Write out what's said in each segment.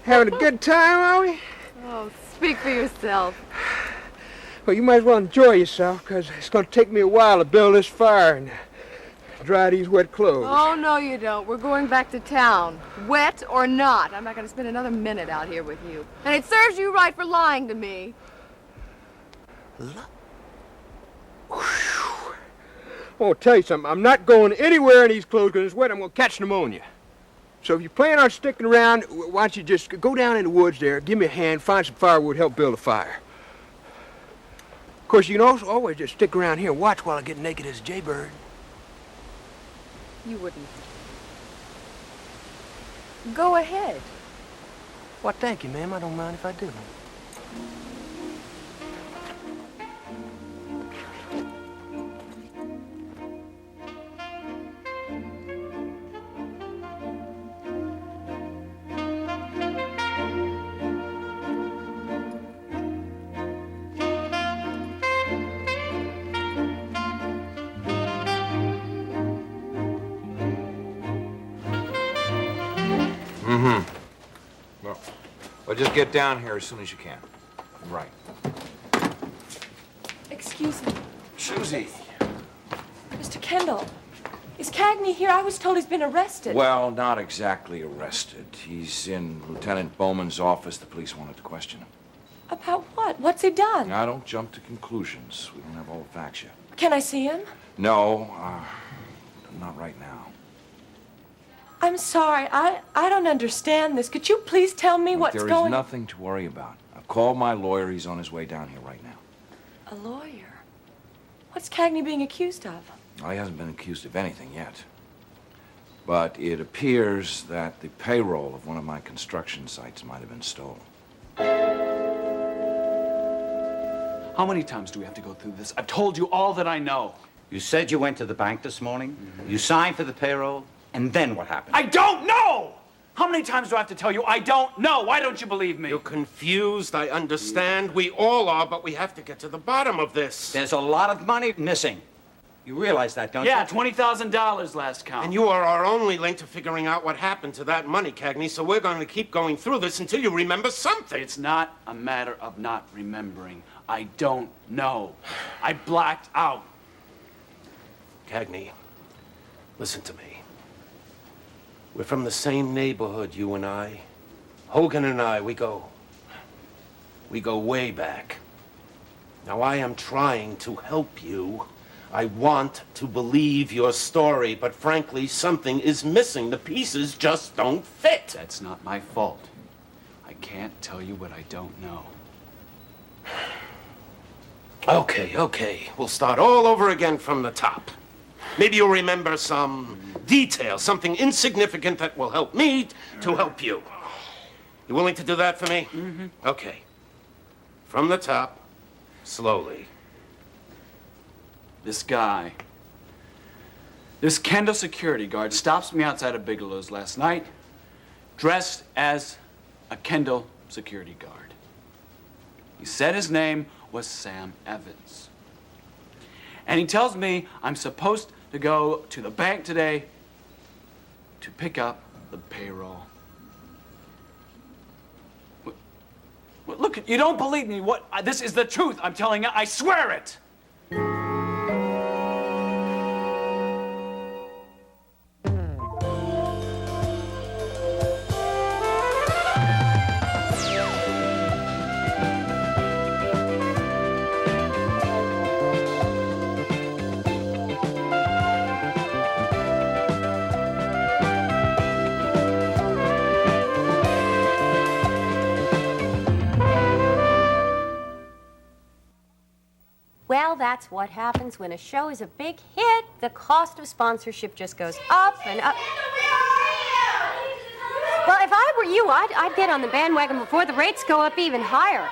Having a good time, are we? Oh, speak for yourself. Well, you might as well enjoy yourself, because it's going to take me a while to build this fire and dry these wet clothes. Oh, no, you don't. We're going back to town. Wet or not, I'm not going to spend another minute out here with you. And it serves you right for lying to me. I want to tell you something. I'm not going anywhere in these clothes because it's wet. I'm going to catch pneumonia. So if you plan on sticking around, why don't you just go down in the woods there, give me a hand, find some firewood, help build a fire. Of course, you can also always just stick around here and watch while I get naked as a jaybird. You wouldn't. Go ahead. Well, thank you, ma'am. I don't mind if I do. Well, just get down here as soon as you can. Right. Excuse me. Susie. Mr. Kendall, is Kagney here? I was told he's been arrested. Well, not exactly arrested. He's in Lieutenant Bowman's office. The police wanted to question him. About what? What's he done? Now, don't jump to conclusions. We don't have all the facts yet. Can I see him? No, not right now. I'm sorry. I don't understand this. Could you please tell me what's going on? There is nothing to worry about. I've called my lawyer. He's on his way down here right now. A lawyer? What's Kagney being accused of? Well, he hasn't been accused of anything yet. But it appears that the payroll of one of my construction sites might have been stolen. How many times do we have to go through this? I've told you all that I know. You said you went to the bank this morning. You signed for the payroll. And then what happened? I don't know! How many times do I have to tell you I don't know? Why don't you believe me? You're confused, I understand. We all are, but we have to get to the bottom of this. There's a lot of money missing. You realize that, don't you? Yeah, $20,000 last count. And you are our only link to figuring out what happened to that money, Kagney, so we're going to keep going through this until you remember something. It's not a matter of not remembering. I don't know. I blacked out. Kagney, listen to me. We're from the same neighborhood, you and I. Hogan and I, we go way back. Now, I am trying to help you. I want to believe your story, but frankly, something is missing. The pieces just don't fit. That's not my fault. I can't tell you what I don't know. Okay. We'll start all over again from the top. Maybe you'll remember some detail, something insignificant that will help me to help you. You willing to do that for me? Mm-hmm. Okay. From the top, slowly. This guy, this Kendall security guard stops me outside of Bigelow's last night, dressed as a Kendall security guard. He said his name was Sam Evans. And he tells me I'm supposed to go to the bank today to pick up the payroll. Look, you don't believe me. This is the truth. I'm telling you, I swear it. Well, that's what happens when a show is a big hit. The cost of sponsorship just goes up and up. Well, if I were you, I'd get on the bandwagon before the rates go up even higher.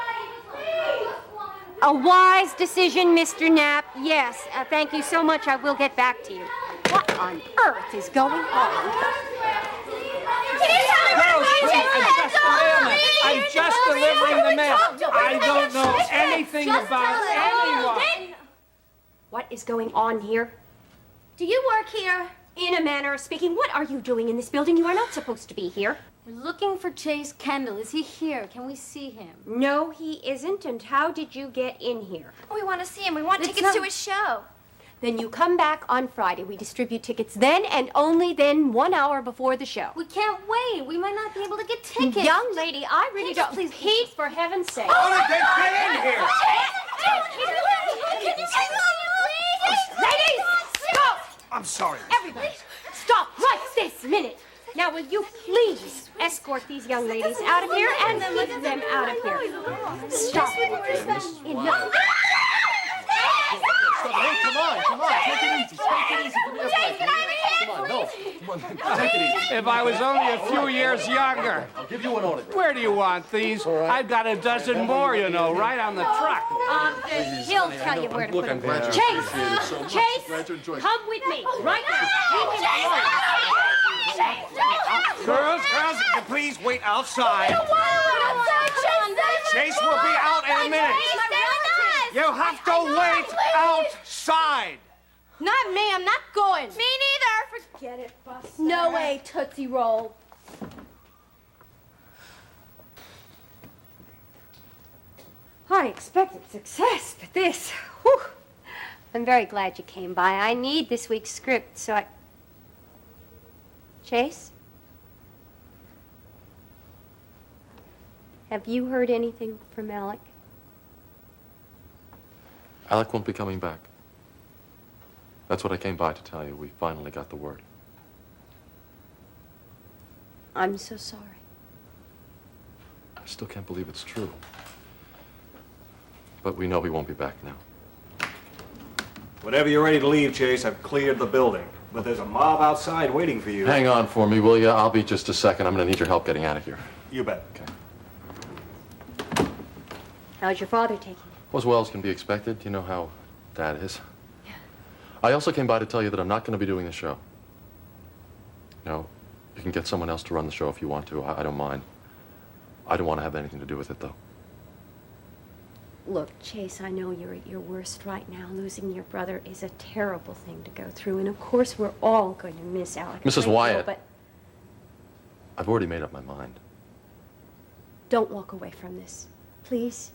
A wise decision, Mr. Knapp. Yes, thank you so much. I will get back to you. What on earth is going on? I'm just delivering the mail. I don't know anything about anyone. What is going on here? Do you work here? In a manner of speaking, what are you doing in this building? You are not supposed to be here. We're looking for Chase Kendall. Is he here? Can we see him? No, he isn't. And how did you get in here? We want to see him. We want It's tickets not- to his show. Then you come back on Friday. We distribute tickets then and only then, 1 hour before the show. We can't wait. We might not be able to get tickets. Young lady, I really don't. Please, Pete, for heaven's sake. Get in here! Ladies, stop! I'm sorry. Everybody, stop right this minute. Now, will you please escort these young ladies out of here and keep them out of here? Stop. Enough. Hey, come on, take it easy, give me a break. Come on, no, take it easy. If I was only a few years younger. I'll give you an autograph. Where do you want these? I've got a dozen more, you know, right on the truck. He'll tell you where to put them. glad you Chase, appreciate it so much. Chase, Glad you enjoyed it. come with me right now. Leave him alone. Girls, please wait outside. Chase will be out in a minute. You have to wait outside. Not me. I'm not going. Me neither. Forget it, Buster. No way, Tootsie Roll. I expected success, but this, whew. I'm very glad you came by. I need this week's script, so I... Chase? Have you heard anything from Alec? Alec won't be coming back. That's what I came by to tell you. We finally got the word. I'm so sorry. I still can't believe it's true. But we know he won't be back now. Whenever you're ready to leave, Chase, I've cleared the building. But there's a mob outside waiting for you. Hang on for me, will you? I'll be just a second. I'm gonna need your help getting out of here. You bet. Okay. How's your father taking it? As well as can be expected. You know how Dad is. Yeah. I also came by to tell you that I'm not gonna be doing the show. No, you can get someone else to run the show if you want to. I don't mind. I don't want to have anything to do with it, though. Look, Chase, I know you're at your worst right now. Losing your brother is a terrible thing to go through, and of course we're all going to miss Alec. Mrs. Wyatt. But I've already made up my mind. don't walk away from this, please.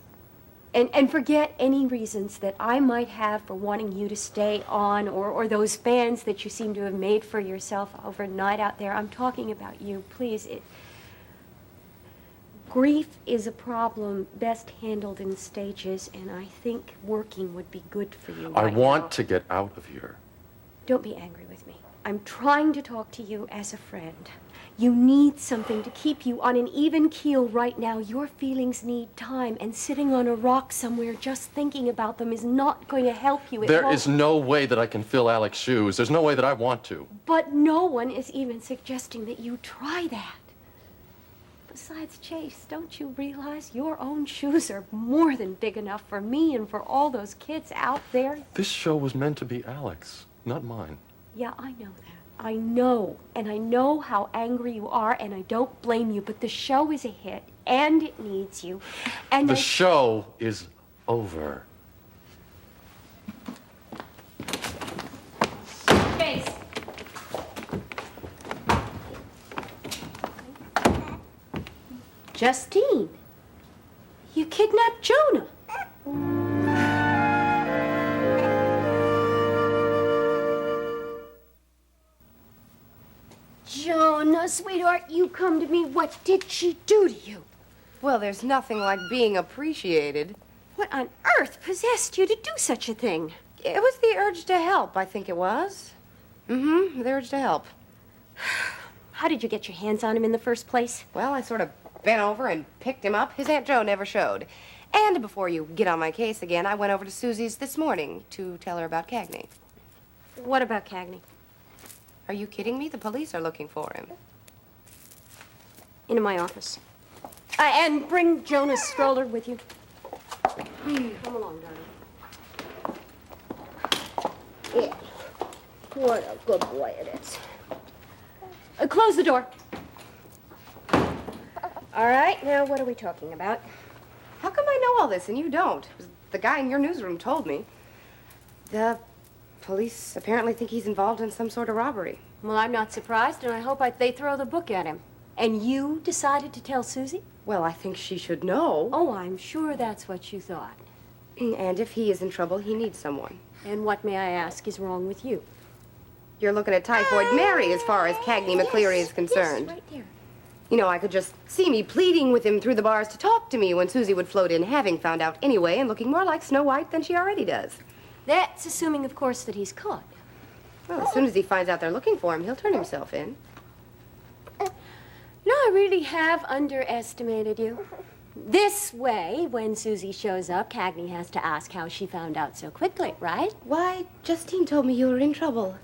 And forget any reasons that I might have for wanting you to stay on, or those fans that you seem to have made for yourself overnight out there. I'm talking about you, please. Grief is a problem best handled in stages, and I think working would be good for you I right want now. to get out of here. Don't be angry with me. I'm trying to talk to you as a friend. You need something to keep you on an even keel right now. Your feelings need time, and sitting on a rock somewhere just thinking about them is not going to help you. There is no way that I can fill Alec's shoes. There's no way that I want to. But no one is even suggesting that you try that. Besides, Chase, don't you realize your own shoes are more than big enough for me and for all those kids out there? This show was meant to be Alec's, not mine. Yeah, I know that. I know. And I know how angry you are, and I don't blame you. But the show is a hit, and it needs you. And The show is over. Chase. Justine, you kidnapped Jonah. Jonah, sweetheart, you come to me. What did she do to you? Well, there's nothing like being appreciated. What on earth possessed you to do such a thing? It was the urge to help, I think it was. Mm-hmm, the urge to help. How did you get your hands on him in the first place? Well, I sort of bent over and picked him up. His Aunt Jo never showed. And before you get on my case again, I went over to Susie's this morning to tell her about Kagney. What about Kagney? Are you kidding me? The police are looking for him. Into my office. And bring Jonah's stroller with you. Come along, darling. Yeah. What a good boy it is. Close the door. All right, now what are we talking about? How come I know all this and you don't? The guy in your newsroom told me. The police apparently think he's involved in some sort of robbery. Well, I'm not surprised, and I hope they throw the book at him. And you decided to tell Susie? Well, I think she should know. Oh, I'm sure that's what you thought. And if he is in trouble, he needs someone. And what, may I ask, is wrong with you? You're looking at Typhoid Mary as far as Kagney McCleary is concerned. Yes, right there. You know, I could just see me pleading with him through the bars to talk to me when Susie would float in, having found out anyway, and looking more like Snow White than she already does. That's assuming, of course, that he's caught. Well, as soon as he finds out they're looking for him, he'll turn himself in. No, I really have underestimated you. This way, when Susie shows up, Kagney has to ask how she found out so quickly, right? Why, Justine told me you were in trouble.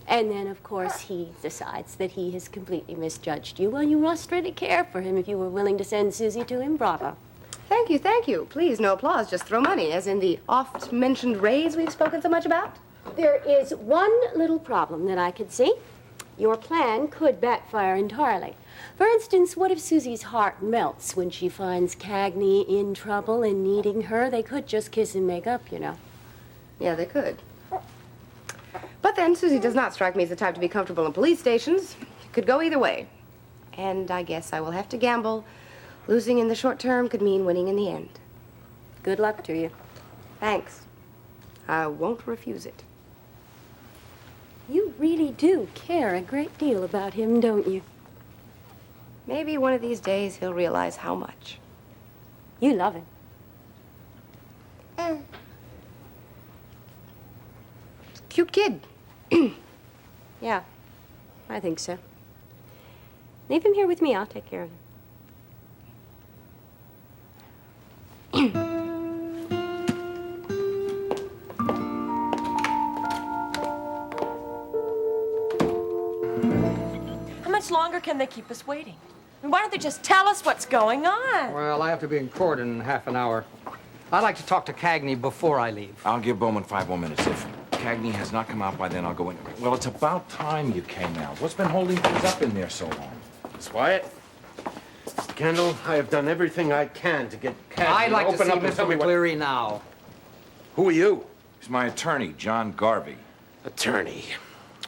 And then, of course, he decides that he has completely misjudged you. Well, you must really care for him if you were willing to send Susie to him. Bravo. Thank you, thank you. Please, no applause, just throw money, as in the oft-mentioned raise we've spoken so much about. There is one little problem that I could see. Your plan could backfire entirely. For instance, what if Susie's heart melts when she finds Kagney in trouble and needing her? They could just kiss and make up, you know. Yeah, they could. But then, Susie does not strike me as the type to be comfortable in police stations. It could go either way. And I guess I will have to gamble. Losing in the short term could mean winning in the end. Good luck to you. Thanks. I won't refuse it. You really do care a great deal about him, don't you? Maybe one of these days he'll realize how much. You love him. Cute kid. Yeah, I think so. Leave him here with me. I'll take care of him. How much longer can they keep us waiting? I mean, why don't they just tell us what's going on? Well, I have to be in court in half an hour. I'd like to talk to Kagney before I leave. I'll give Bowman 5 more minutes. If Kagney has not come out by then, I'll go in. Well, it's about time you came out. What's been holding things up in there so long? Miss Wyatt? Mr. Kendall, I have done everything I can to get Kagney I'd like to see up and tell Mr. me what... McCleary now. Who are you? He's my attorney, John Garvey. Attorney.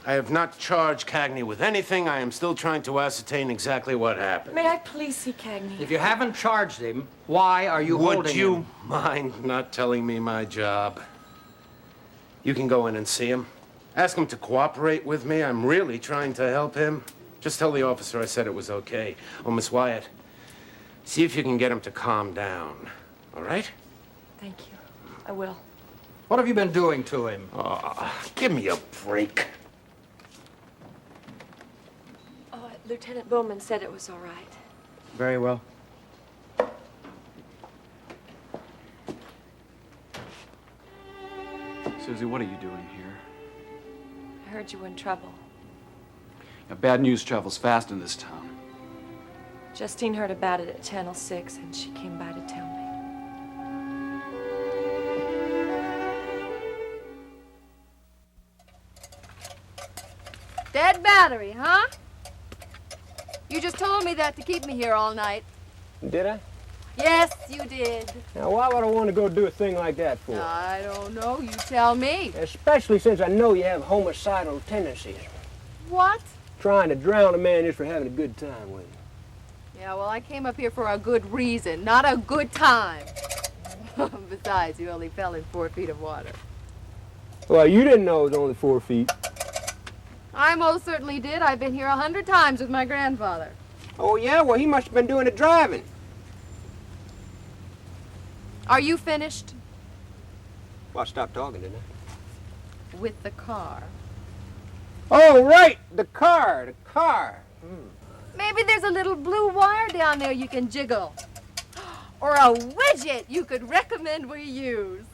I have not charged Kagney with anything. I am still trying to ascertain exactly what happened. May I please see Kagney? If you haven't charged him, why are you holding him? Would you mind not telling me my job? You can go in and see him. Ask him to cooperate with me. I'm really trying to help him. Just tell the officer I said it was okay. Oh, Miss Wyatt, see if you can get him to calm down. All right? Thank you. I will. What have you been doing to him? Oh, give me a break. Lieutenant Bowman said it was all right. Very well. Susie, what are you doing here? I heard you were in trouble. Now, bad news travels fast in this town. Justine heard about it at Channel 6, and she came by to tell me. Dead battery, huh? You just told me that to keep me here all night. Did I? Yes, you did. Now, why would I want to go do a thing like that for? I don't know. You tell me. Especially since I know you have homicidal tendencies. What? Trying to drown a man just for having a good time with him. Yeah, well, I came up here for a good reason, not a good time. Besides, you only fell in 4 feet of water. Well, you didn't know it was only 4 feet. I most certainly did. I've been here 100 times with my grandfather. Oh, yeah? Well, he must have been doing the driving. Are you finished? Well, I stopped talking, didn't I? With the car. Oh, right! The car. Maybe there's a little blue wire down there you can jiggle. Or a widget you could recommend we use.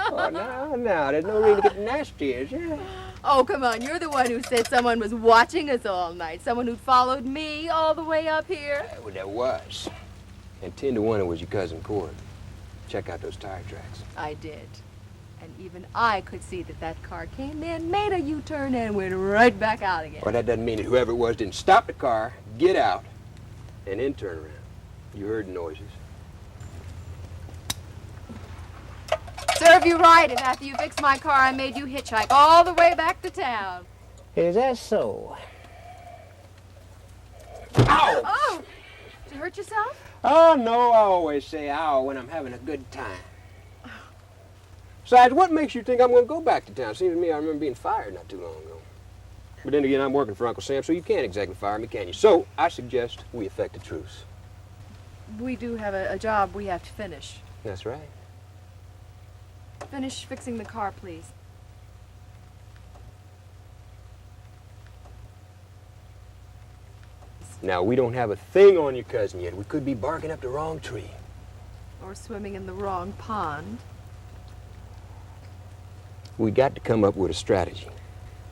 Oh, now, there's no reason to get nasty, is there? Oh, come on, you're the one who said someone was watching us all night. Someone who'd followed me all the way up here. Well, there was. And 10 to 1 it was your cousin Court. Check out those tire tracks. I did. And even I could see that that car came in, made a U-turn, and went right back out again. Well, that doesn't mean that whoever it was didn't stop the car, get out, and then turn around. You heard the noises. Serve you right if after you fixed my car, I made you hitchhike all the way back to town. Is that so? Ow! Oh! Did you hurt yourself? Oh, no, I always say ow when I'm having a good time. Besides, what makes you think I'm going to go back to town? Seems to me I remember being fired not too long ago. But then again, I'm working for Uncle Sam, so you can't exactly fire me, can you? So, I suggest we effect a truce. We do have a job we have to finish. That's right. Finish fixing the car, please. Now, we don't have a thing on your cousin yet. We could be barking up the wrong tree. Or swimming in the wrong pond. We got to come up with a strategy.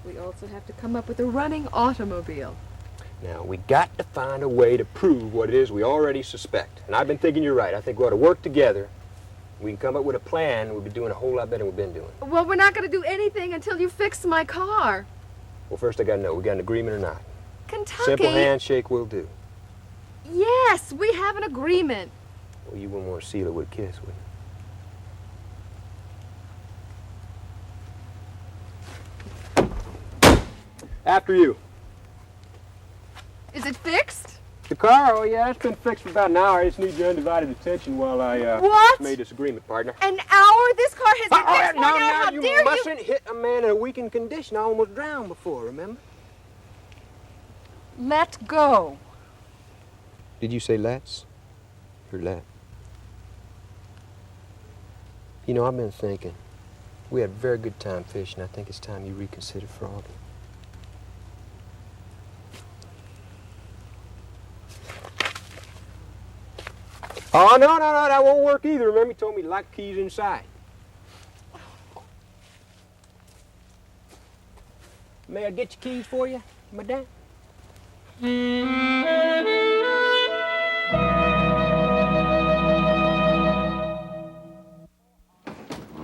We also have to come up with a running automobile. Now, we got to find a way to prove what it is we already suspect. And I've been thinking you're right. I think we ought to work together. We can come up with a plan. We'll be doing a whole lot better than we've been doing. Well, we're not going to do anything until you fix my car. Well, first I got to know, we got an agreement or not? Kentucky. Simple handshake will do. Yes, we have an agreement. Well, you wouldn't want to seal it with a kiss, would you? After you. Is it fixed? The car? Oh, yeah, it's been fixed for about an hour. I just need your undivided attention while I What? made this agreement, partner. An hour? This car has been fixed for an hour. Now, How you dare mustn't hit a man in a weakened condition. I almost drowned before, remember? Let go. Did you say let's? Or let? You know, I've been thinking. We had a very good time fishing. I think it's time you reconsider frogging. Oh, no, that won't work either. Remember, you told me to lock keys inside. May I get your keys for you, madame?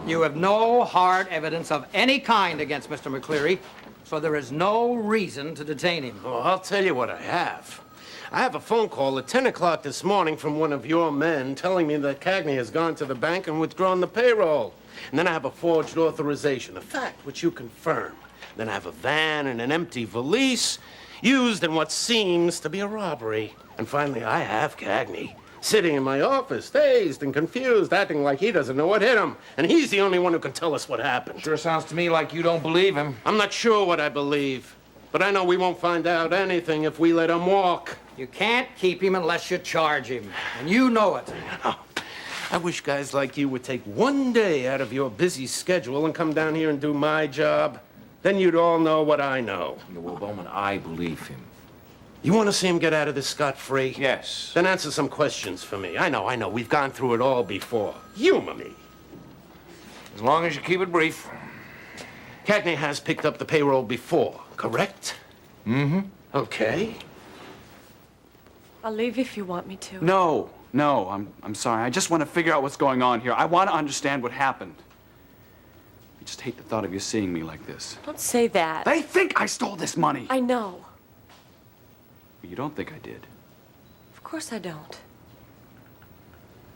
You have no hard evidence of any kind against Mr. McCleary, so there is no reason to detain him. Oh, I'll tell you what I have. I have a phone call at 10 o'clock this morning from one of your men telling me that Kagney has gone to the bank and withdrawn the payroll. And then I have a forged authorization, a fact which you confirm. Then I have a van and an empty valise used in what seems to be a robbery. And finally, I have Kagney sitting in my office, dazed and confused, acting like he doesn't know what hit him. And he's the only one who can tell us what happened. Sure sounds to me like you don't believe him. I'm not sure what I believe, but I know we won't find out anything if we let him walk. You can't keep him unless you charge him, and you know it. Oh, I wish guys like you would take one day out of your busy schedule and come down here and do my job. Then you'd all know what I know. Well, Bowman, I believe him. You want to see him get out of this scot-free? Yes. Then answer some questions for me. I know. We've gone through it all before. Humor me. As long as you keep it brief. Kagney has picked up the payroll before, correct? Mm-hmm. Okay. I'll leave if you want me to. No, I'm sorry. I just want to figure out what's going on here. I want to understand what happened. I just hate the thought of you seeing me like this. Don't say that. They think I stole this money. I know. But you don't think I did. Of course I don't.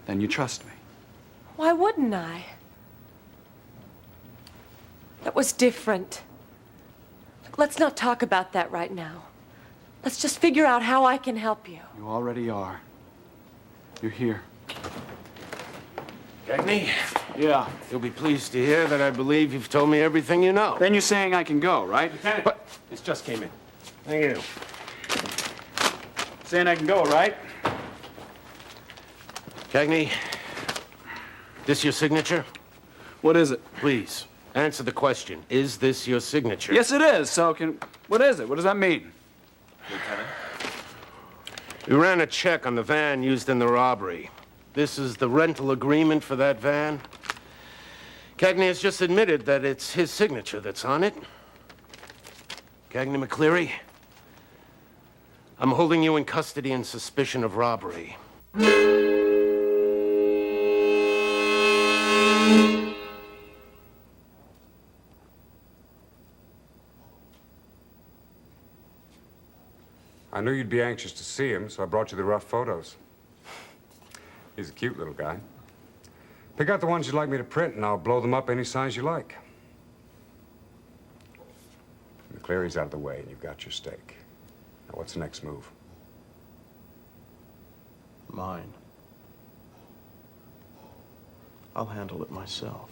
Then you trust me. Why wouldn't I? That was different. Let's not talk about that right now. Let's just figure out how I can help you. You already are. You're here. Kagney? Yeah. You'll be pleased to hear that I believe you've told me everything you know. Then you're saying I can go, right? But this just came in. Thank you. Saying I can go, right? Kagney, this your signature? What is it? Please, answer the question. Is this your signature? Yes, it is. So what is it? What does that mean? Lieutenant? We ran a check on the van used in the robbery. This is the rental agreement for that van. Kagney has just admitted that it's his signature that's on it. Kagney McCleary, I'm holding you in custody on suspicion of robbery. I knew you'd be anxious to see him, so I brought you the rough photos. He's a cute little guy. Pick out the ones you'd like me to print, and I'll blow them up any size you like. McCleary's out of the way, and you've got your steak. Now, what's the next move? mine. I'll handle it myself.